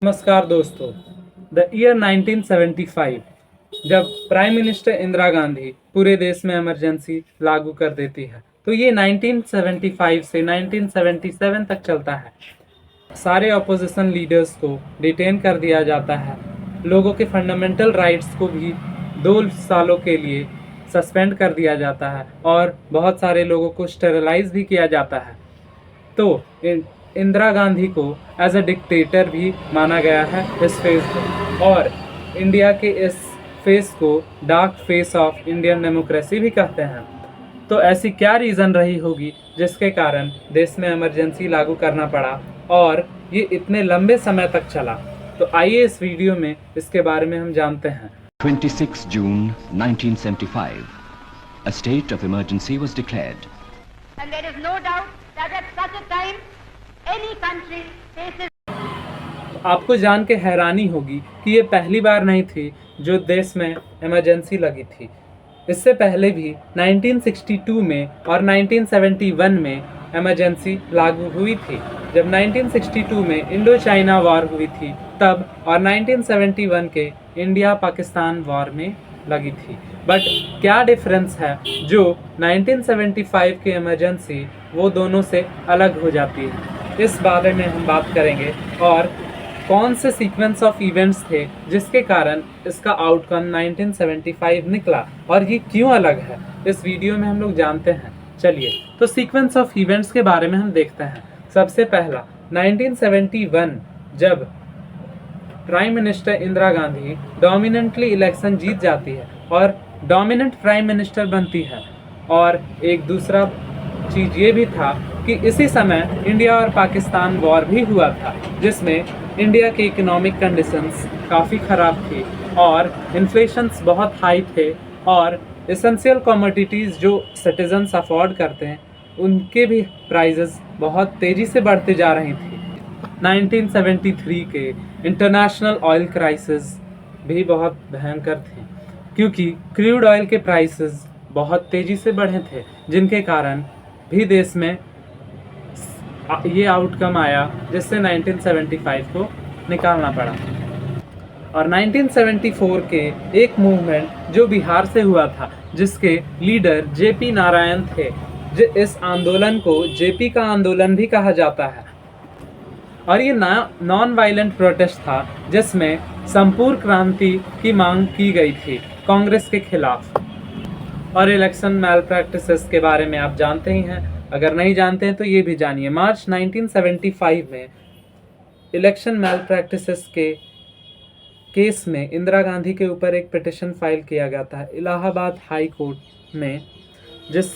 नमस्कार दोस्तों। The year 1975 जब प्राइम मिनिस्टर इंदिरा गांधी पूरे देश में इमरजेंसी लागू कर देती है, तो ये 1975 से 1977 तक चलता है। सारे अपोजिशन लीडर्स को डिटेन कर दिया जाता है। लोगों के फंडामेंटल राइट्स को भी 2 सालों के लिए सस्पेंड कर दिया जाता है और बहुत सारे लोगों को स्टेरलाइज भी किया जाता है। तो इंदिरा गांधी को एज अ डिक्टेटर भी माना गया है इस फेज को, और इंडिया के इस फेस को dark face of Indian democracy भी कहते हैं। तो ऐसी क्या रीज़न रही होगी जिसके कारण देश में इमरजेंसी लागू करना पड़ा और ये इतने लंबे समय तक चला? तो आइए इस वीडियो में इसके बारे में हम जानते हैं। 26 June 1975, a state of emergency was declared. And there is no doubt that at such a time any country faces. आपको जान के हैरानी होगी कि ये पहली बार नहीं थी जो देश में इमरजेंसी लगी थी। इससे पहले भी 1962 में और 1971 में इमरजेंसी लागू हुई थी। जब 1962 में इंडो चाइना वॉर हुई थी तब, और 1971 के इंडिया पाकिस्तान वॉर में लगी थी। बट क्या डिफरेंस है जो 1975 की इमरजेंसी वो दोनों से अलग हो जाती है, इस बारे में हम बात करेंगे। और कौन से सीक्वेंस ऑफ इवेंट्स थे जिसके कारण इसका आउटकम 1975 निकला और ये क्यों अलग है, इस वीडियो में हम लोग जानते हैं। चलिए तो सीक्वेंस ऑफ इवेंट्स के बारे में हम देखते हैं। सबसे पहला 1971, जब prime minister Indira Gandhi dominantly election जीत जाती है और डोमिनेंट प्राइम मिनिस्टर बनती है। और एक दूसरा चीज़ ये भी था कि इसी समय इंडिया और पाकिस्तान वॉर भी हुआ था, जिसमें इंडिया के इकोनॉमिक कंडीशंस काफ़ी ख़राब थी और इन्फ्लेशंस बहुत हाई थे, और एसेंशियल कमोडिटीज़ जो सिटीजन्स अफोर्ड करते हैं उनके भी प्राइजेस बहुत तेज़ी से बढ़ते जा रही थी। 1973 के इंटरनेशनल ऑयल क्राइसिस भी बहुत भयंकर थे, क्योंकि क्रूड ऑयल के प्राइसेस बहुत तेज़ी से बढ़े थे, जिनके कारण भी देश में ये आउटकम आया जिससे 1975 को निकालना पड़ा। और 1974 के एक मूवमेंट जो बिहार से हुआ था, जिसके लीडर जेपी नारायण थे, इस आंदोलन को जेपी का आंदोलन भी कहा जाता है। और ये नॉन वायलेंट प्रोटेस्ट था जिसमें संपूर्ण क्रांति की मांग की गई थी कांग्रेस के खिलाफ। और इलेक्शन मैल प्रैक्टिसेस के बारे में आप जानते ही हैं, अगर नहीं जानते हैं तो ये भी जानिए। मार्च 1975 में इलेक्शन मैल प्रैक्टिसेस के केस में इंदिरा गांधी के ऊपर एक पिटिशन फाइल किया गया था इलाहाबाद हाई कोर्ट में, जिस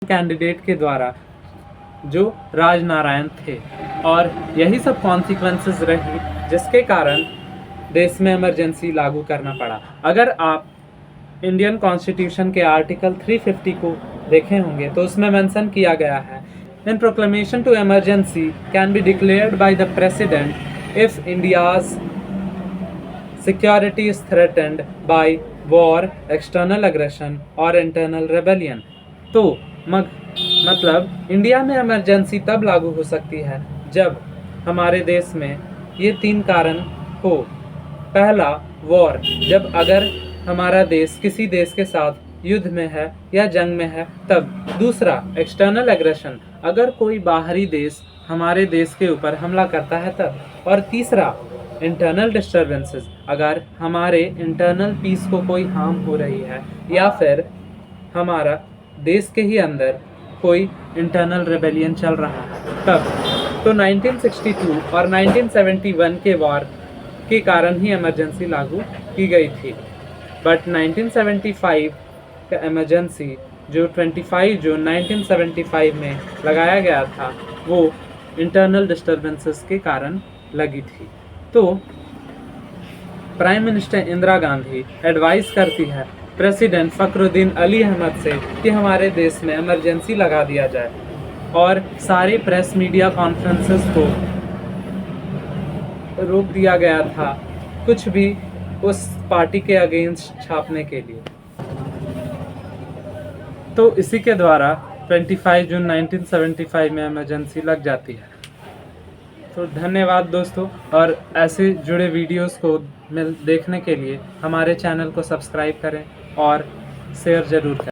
कैंडिडेट के द्वारा जो राजनारायण थे। और यही सब कॉन्सिक्वेंसेस रही जिसके कारण देश में इमरजेंसी लागू करना पड़ा। अगर आप इंडियन कॉन्स्टिट्यूशन के आर्टिकल 350 को देखे होंगे तो उसमें मेंशन किया गया है, in proclamation to emergency can be declared by the president if India's security is threatened by war, external aggression और इंटरनल रेबेलियन। तो मतलब इंडिया में इमरजेंसी तब लागू हो सकती है जब हमारे देश में ये 3 कारण हो। पहला, वॉर, जब अगर हमारा देश किसी देश के साथ युद्ध में है या जंग में है तब। दूसरा, एक्सटर्नल एग्रेशन, अगर कोई बाहरी देश हमारे देश के ऊपर हमला करता है तब। और तीसरा, इंटरनल डिस्टर्बेंसेस, अगर हमारे इंटरनल पीस को कोई हार्म हो रही है या फिर हमारा देश के ही अंदर कोई इंटरनल रेबेलियन चल रहा है तब। तो 1962 और 1971 के वॉर के कारण ही इमरजेंसी लागू की गई थी। बट 1975 का इमरजेंसी जो 25 जून 1975 में लगाया गया था वो इंटरनल डिस्टर्बेंसेस के कारण लगी थी। तो prime minister Indira Gandhi advice करती है प्रेसिडेंट फखरुद्दीन अली अहमद से कि हमारे देश में इमरजेंसी लगा दिया जाए, और सारे प्रेस मीडिया कॉन्फ्रेंसेस को रोक दिया गया था कुछ भी उस पार्टी के अगेंस्ट छापने के लिए। तो इसी के द्वारा 25 जून 1975 में इमरजेंसी लग जाती है। तो धन्यवाद दोस्तों, और ऐसे जुड़े वीडियोस को देखने के लिए हमारे चैनल को सब्सक्राइब करें और शेयर ज़रूर करें।